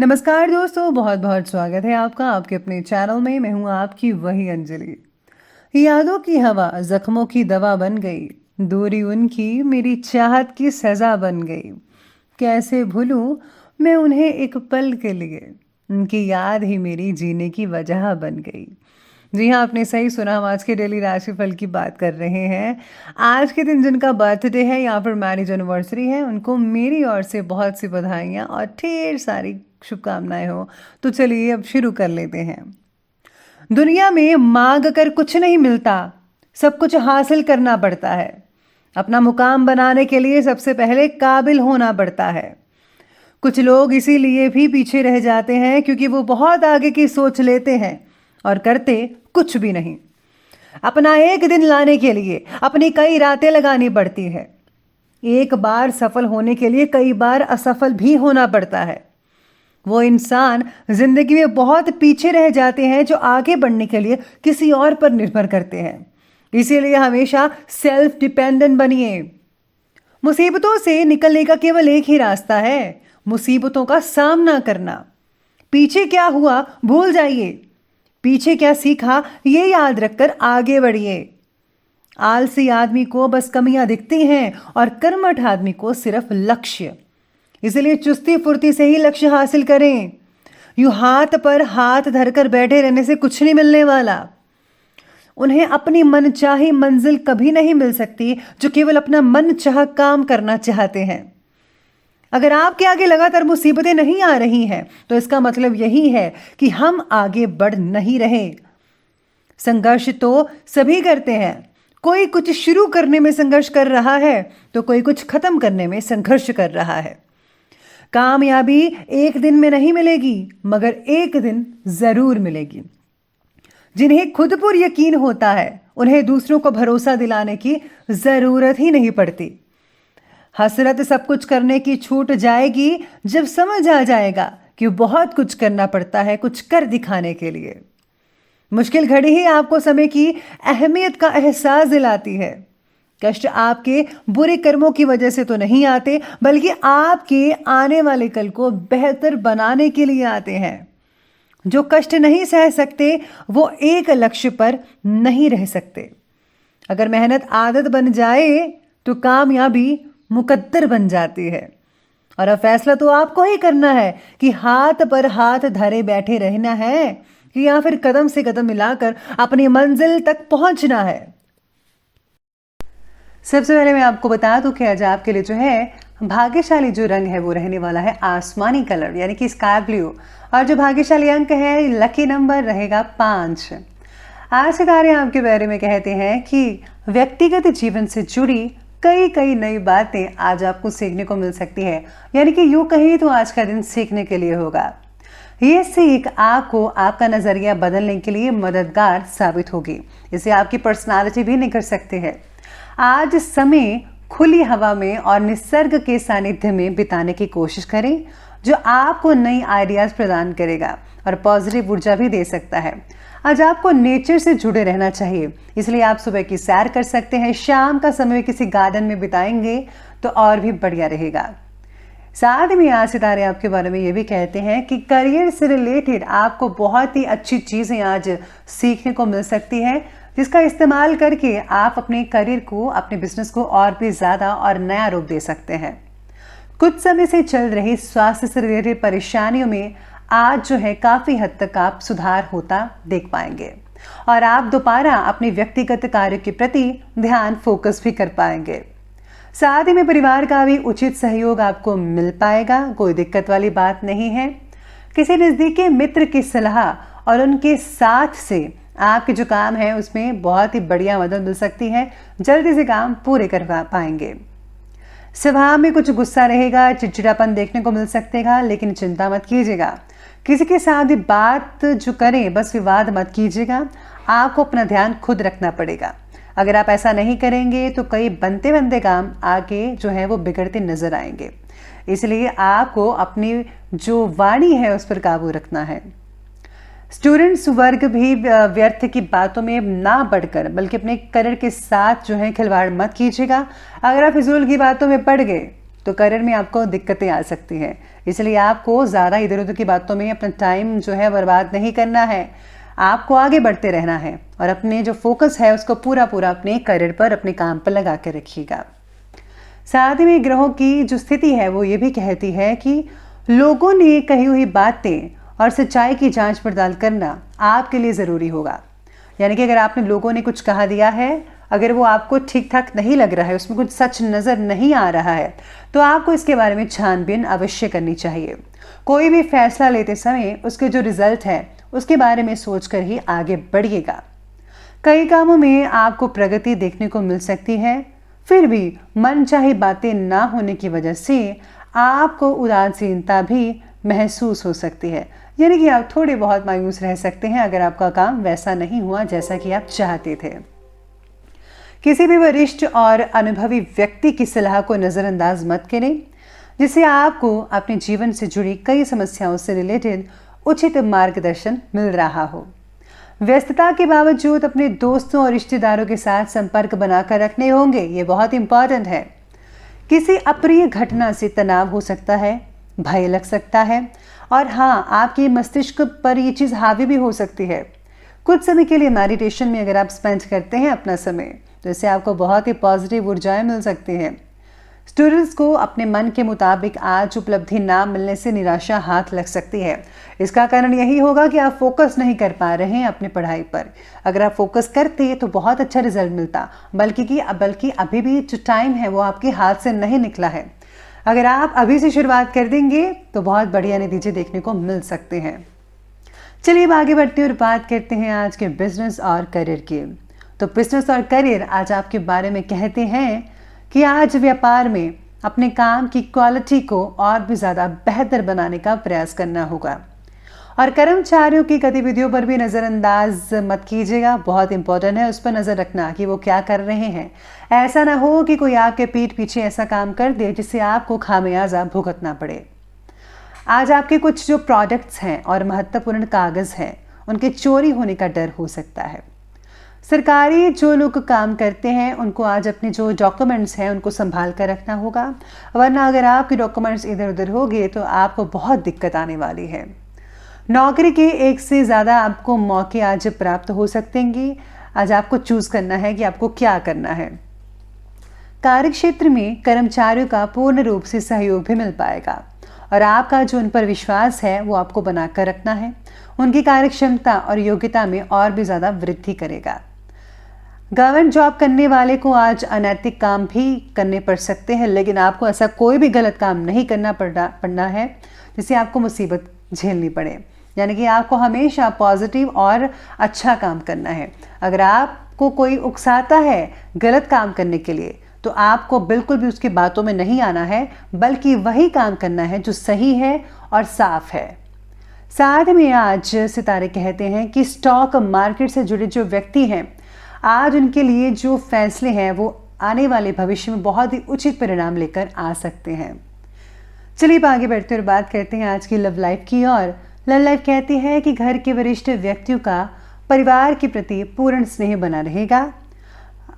नमस्कार दोस्तों, बहुत बहुत स्वागत है आपका आपके अपने चैनल में। मैं हूं आपकी वही अंजलि। यादों की हवा जख्मों की दवा बन गई, दूरी उनकी मेरी चाहत की सजा बन गई। कैसे भूलूं मैं उन्हें एक पल के लिए, उनकी याद ही मेरी जीने की वजह बन गई। जी हाँ, आपने सही सुना। हम आज के डेली राशिफल की बात कर रहे हैं। आज के दिन जिनका बर्थडे है या फिर मैरिज एनिवर्सरी है, उनको मेरी ओर से बहुत सी बधाइयाँ और ढेर सारी शुभकामनाएं हो। तो चलिए अब शुरू कर लेते हैं। दुनिया में मांग कर कुछ नहीं मिलता, सब कुछ हासिल करना पड़ता है। अपना मुकाम बनाने के लिए सबसे पहले काबिल होना पड़ता है। कुछ लोग इसीलिए भी पीछे रह जाते हैं क्योंकि वो बहुत आगे की सोच लेते हैं और करते कुछ भी नहीं। अपना एक दिन लाने के लिए अपनी कई रातें लगानी पड़ती है। एक बार सफल होने के लिए कई बार असफल भी होना पड़ता है। वो इंसान जिंदगी में बहुत पीछे रह जाते हैं जो आगे बढ़ने के लिए किसी और पर निर्भर करते हैं। इसीलिए हमेशा सेल्फ डिपेंडेंट बनिए। मुसीबतों से निकलने का केवल एक ही रास्ता है, मुसीबतों का सामना करना। पीछे क्या हुआ भूल जाइए, पीछे क्या सीखा ये याद रखकर आगे बढ़िए। आलसी आदमी को बस कमियां दिखती हैं और कर्मठ आदमी को सिर्फ लक्ष्य। इसलिए चुस्ती फुर्ती से ही लक्ष्य हासिल करें। यूं हाथ पर हाथ धरकर बैठे रहने से कुछ नहीं मिलने वाला। उन्हें अपनी मनचाही मंजिल कभी नहीं मिल सकती जो केवल अपना मन चाह काम करना चाहते हैं। अगर आपके आगे लगातार मुसीबतें नहीं आ रही हैं तो इसका मतलब यही है कि हम आगे बढ़ नहीं रहे। संघर्ष तो सभी करते हैं। कोई कुछ शुरू करने में संघर्ष कर रहा है तो कोई कुछ खत्म करने में संघर्ष कर रहा है। कामयाबी एक दिन में नहीं मिलेगी, मगर एक दिन जरूर मिलेगी। जिन्हें खुद पर यकीन होता है उन्हें दूसरों को भरोसा दिलाने की जरूरत ही नहीं पड़ती। हसरत सब कुछ करने की छूट जाएगी जब समझ आ जाएगा कि बहुत कुछ करना पड़ता है कुछ कर दिखाने के लिए। मुश्किल घड़ी ही आपको समय की अहमियत का एहसास दिलाती है। कष्ट आपके बुरे कर्मों की वजह से तो नहीं आते, बल्कि आपके आने वाले कल को बेहतर बनाने के लिए आते हैं। जो कष्ट नहीं सह सकते वो एक लक्ष्य पर नहीं रह सकते। अगर मेहनत आदत बन जाए तो कामयाबी मुकद्दर बन जाती है। और अब फैसला तो आपको ही करना है कि हाथ पर हाथ धरे बैठे रहना है कि या फिर कदम से कदम मिलाकर अपनी मंजिल तक पहुंचना है। सबसे पहले मैं आपको बता दूं कि आज आपके लिए जो है भाग्यशाली जो रंग है वो रहने वाला है आसमानी कलर यानी कि स्काई ब्लू। और जो भाग्यशाली अंक है लकी नंबर रहेगा 5। आज सितारे आपके बारे में कहते हैं कि व्यक्तिगत जीवन से जुड़ी कई नई बातें आज आपको सीखने को मिल सकती है। यानी कि यूं कहीं तो आज का दिन सीखने के लिए होगा। ये सीख आपको आपका नजरिया बदलने के लिए मददगार साबित होगी। इसे आपकी पर्सनालिटी भी निखर सकती है। आज समय खुली हवा में और निसर्ग के सानिध्य में बिताने की कोशिश करें जो आपको नई आइडियाज प्रदान करेगा और पॉजिटिव ऊर्जा भी दे सकता है। आज आपको नेचर से जुड़े रहना चाहिए, इसलिए आप सुबह की सैर कर सकते हैं। शाम का समय किसी गार्डन में बिताएंगे तो और भी बढ़िया रहेगा। साथ में आज सितारे आपके बारे में ये भी कहते हैं कि करियर से रिलेटेड आपको बहुत ही अच्छी चीज़ें आज सीखने को मिल सकती है, जिसका इस्तेमाल करके आप अपने करियर को, अपने बिजनेस को और भी ज़्यादा और नया रूप दे सकते हैं। कुछ समय से चल रही स्वास्थ्य से रिलेटेड परेशानियों में आज जो है काफ़ी हद तक आप सुधार होता देख पाएंगे और आप दोबारा अपने व्यक्तिगत कार्य के प्रति ध्यान फोकस भी कर पाएंगे। साथ ही में परिवार का भी उचित सहयोग आपको मिल पाएगा, कोई दिक्कत वाली बात नहीं है। किसी नज़दीकी मित्र की सलाह और उनके साथ से आपके जो काम है उसमें बहुत ही बढ़िया मदद मिल सकती है। जल्दी से काम पूरे करवा पाएंगे। स्वभाव में कुछ गुस्सा रहेगा, चिड़चिड़ापन देखने को मिल सकेगा, लेकिन चिंता मत कीजिएगा। किसी के साथ भी बात जो करें बस विवाद मत कीजिएगा। आपको अपना ध्यान खुद रखना पड़ेगा। अगर आप ऐसा नहीं करेंगे तो कई बनते बनते काम आगे जो है वो बिगड़ते नजर आएंगे। इसलिए आपको अपनी जो वाणी है उस पर काबू रखना है। स्टूडेंट्स वर्ग भी व्यर्थ की बातों में ना बढ़कर बल्कि अपने करियर के साथ जो है खिलवाड़ मत कीजिएगा। अगर आप फिजूल की बातों में पड़ गए तो करियर में आपको दिक्कतें आ सकती हैं। इसलिए आपको ज़्यादा इधर उधर की बातों में अपना टाइम जो है बर्बाद नहीं करना है। आपको आगे बढ़ते रहना है और अपने जो फोकस है उसको पूरा पूरा अपने करियर पर, अपने काम पर लगा कर रखिएगा। साथ ही में ग्रहों की जो स्थिति है वो ये भी कहती है कि लोगों ने कही हुई बातें और सच्चाई की जांच पड़ताल करना आपके लिए ज़रूरी होगा। यानी कि अगर आपने लोगों ने कुछ कहा दिया है, अगर वो आपको ठीक ठाक नहीं लग रहा है, उसमें कुछ सच नज़र नहीं आ रहा है, तो आपको इसके बारे में छानबीन अवश्य करनी चाहिए। कोई भी फैसला लेते समय उसके जो रिजल्ट है उसके बारे में सोचकर ही आगे बढ़िएगा। कई कामों में आपको प्रगति देखने को मिल सकती है, फिर भी मनचाही बातें ना होने की वजह से आपको उदासीनता भी महसूस हो सकती है। यानी कि आप थोड़े बहुत मायूस रह सकते हैं अगर आपका काम वैसा नहीं हुआ जैसा कि आप चाहते थे। किसी भी वरिष्ठ और अनुभवी व्यक्ति की सलाह को नज़रअंदाज मत करें, जिससे आपको अपने जीवन से जुड़ी कई समस्याओं से रिलेटेड उचित मार्गदर्शन मिल रहा हो। व्यस्तता के बावजूद अपने दोस्तों और रिश्तेदारों के साथ संपर्क बनाकर रखने होंगे, ये बहुत इंपॉर्टेंट है। किसी अप्रिय घटना से तनाव हो सकता है, भय लग सकता है और हाँ, आपके मस्तिष्क पर ये चीज़ हावी भी हो सकती है। कुछ समय के लिए मेडिटेशन में अगर आप स्पेंड करते हैं अपना समय, तो इससे आपको बहुत ही पॉजिटिव ऊर्जाएं मिल सकती हैं। स्टूडेंट्स को अपने मन के मुताबिक आज उपलब्धि ना मिलने से निराशा हाथ लग सकती है। इसका कारण यही होगा कि आप फोकस नहीं कर पा रहे हैं अपनी पढ़ाई पर। अगर आप फोकस करते तो बहुत अच्छा रिजल्ट मिलता, बल्कि अभी भी जो टाइम है वो आपके हाथ से नहीं निकला है। अगर आप अभी से शुरुआत कर देंगे तो बहुत बढ़िया नतीजे देखने को मिल सकते हैं। चलिए अब आगे बढ़ते हैं और बात करते हैं आज के बिजनेस और करियर की। तो बिजनेस और करियर आज आपके बारे में कहते हैं कि आज व्यापार में अपने काम की क्वालिटी को और भी ज़्यादा बेहतर बनाने का प्रयास करना होगा और कर्मचारियों की गतिविधियों पर भी नज़रअंदाज मत कीजिएगा। बहुत इंपॉर्टेंट है उस पर नज़र रखना कि वो क्या कर रहे हैं। ऐसा ना हो कि कोई आपके पीठ पीछे ऐसा काम कर दे जिससे आपको खामियाजा भुगतना पड़े। आज आपके कुछ जो प्रोडक्ट्स हैं और महत्वपूर्ण कागज़ हैं उनके चोरी होने का डर हो सकता है। सरकारी जो लोग काम करते हैं उनको आज अपने जो डॉक्यूमेंट्स हैं उनको संभाल कर रखना होगा, वरना अगर आपके डॉक्यूमेंट्स इधर उधर हो गए तो आपको बहुत दिक्कत आने वाली है। नौकरी के एक से ज़्यादा आपको मौके आज प्राप्त हो सकते हैं। आज आपको चूज़ करना है कि आपको क्या करना है। कार्यक्षेत्र में कर्मचारियों का पूर्ण रूप से सहयोग भी मिल पाएगा और आपका जो उन पर विश्वास है वो आपको बनाकर रखना है। उनकी कार्यक्षमता और योग्यता में और भी ज़्यादा वृद्धि करेगा। गवर्नमेंट जॉब करने वाले को आज अनैतिक काम भी करने पड़ सकते हैं, लेकिन आपको ऐसा कोई भी गलत काम नहीं करना पड़ना है जिससे आपको मुसीबत झेलनी पड़े। यानी कि आपको हमेशा पॉजिटिव और अच्छा काम करना है। अगर आपको कोई उकसाता है गलत काम करने के लिए तो आपको बिल्कुल भी उसकी बातों में नहीं आना है, बल्कि वही काम करना है जो सही है और साफ है। साथ में आज सितारे कहते हैं कि स्टॉक मार्केट से जुड़े जो व्यक्ति हैं, आज उनके लिए जो फैसले हैं वो आने वाले भविष्य में बहुत ही उचित परिणाम लेकर आ सकते हैं। चलिए आगे बढ़ते हुए बात करते हैं आज की लव लाइफ की। और लव लाइफ कहती है कि घर के वरिष्ठ व्यक्तियों का परिवार के प्रति पूर्ण स्नेह बना रहेगा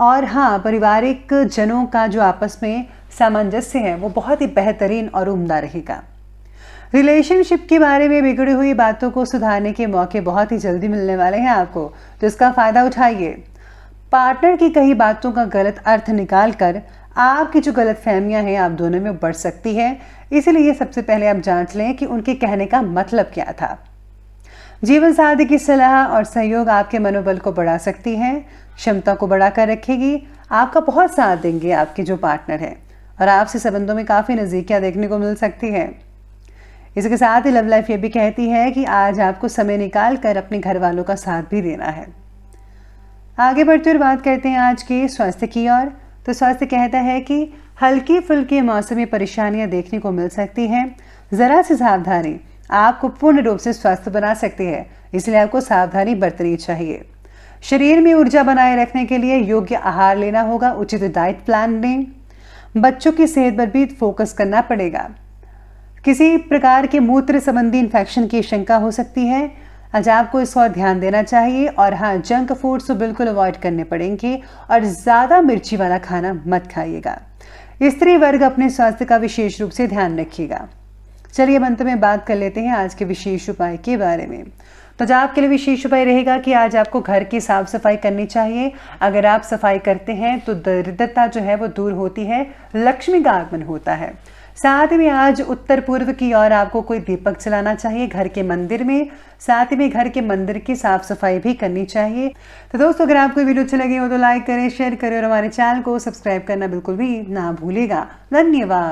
और हाँ, पारिवारिक जनों का जो आपस में सामंजस्य है वो बहुत ही बेहतरीन और उम्दा रहेगा। रिलेशनशिप के बारे में बिगड़ी हुई बातों को सुधारने के मौके बहुत ही जल्दी मिलने वाले हैं आपको, तो इसका फ़ायदा उठाइए। पार्टनर की कई बातों का गलत अर्थ निकाल कर आपकी जो गलत फहमियाँ हैं आप दोनों में बढ़ सकती है, इसलिए सबसे पहले आप जांच लें कि उनके कहने का मतलब क्या था। जीवन साथी की सलाह और सहयोग आपके मनोबल को बढ़ा सकती है, क्षमता को बढ़ाकर रखेगी। आपका बहुत साथ देंगे आपके जो पार्टनर हैं और आपसे संबंधों में काफ़ी नज़दीकियाँ देखने को मिल सकती हैं। इसके साथ ही लव लाइफ ये भी कहती है कि आज आपको समय निकाल कर अपने घर वालों का साथ भी देना है। आगे बढ़ते हुए बात करते हैं आज के स्वास्थ्य की ओर। तो स्वास्थ्य कहता है कि हल्की फुल्की मौसमी परेशानियां देखने को मिल सकती हैं। ज़रा सी सावधानी आपको पूर्ण रूप से स्वस्थ बना सकती है, इसलिए आपको सावधानी बरतनी चाहिए। शरीर में ऊर्जा बनाए रखने के लिए योग्य आहार लेना होगा, उचित डाइट प्लान लें। बच्चों की सेहत पर भी फोकस करना पड़ेगा। किसी प्रकार के मूत्र संबंधी इन्फेक्शन की शंका हो सकती है, आज आपको इस और ध्यान देना चाहिए। और हाँ, जंक फूड्स तो बिल्कुल अवॉइड करने पड़ेंगे और ज़्यादा मिर्ची वाला खाना मत खाइएगा। स्त्री वर्ग अपने स्वास्थ्य का विशेष रूप से ध्यान रखिएगा। चलिए अब अंत में बात कर लेते हैं आज के विशेष उपाय के बारे में। तो जो आपके लिए विशेष उपाय रहेगा कि आज आपको घर की साफ सफाई करनी चाहिए। अगर आप सफाई करते हैं तो दरिद्रता जो है वो दूर होती है, लक्ष्मी का आगमन होता है। साथ में आज उत्तर पूर्व की ओर आपको कोई दीपक जलाना चाहिए घर के मंदिर में। साथ में घर के मंदिर की साफ सफाई भी करनी चाहिए। तो दोस्तों, अगर आपको वीडियो अच्छी लगी हो तो लाइक करें, शेयर करें और हमारे चैनल को सब्सक्राइब करना बिल्कुल भी ना भूलिएगा। धन्यवाद।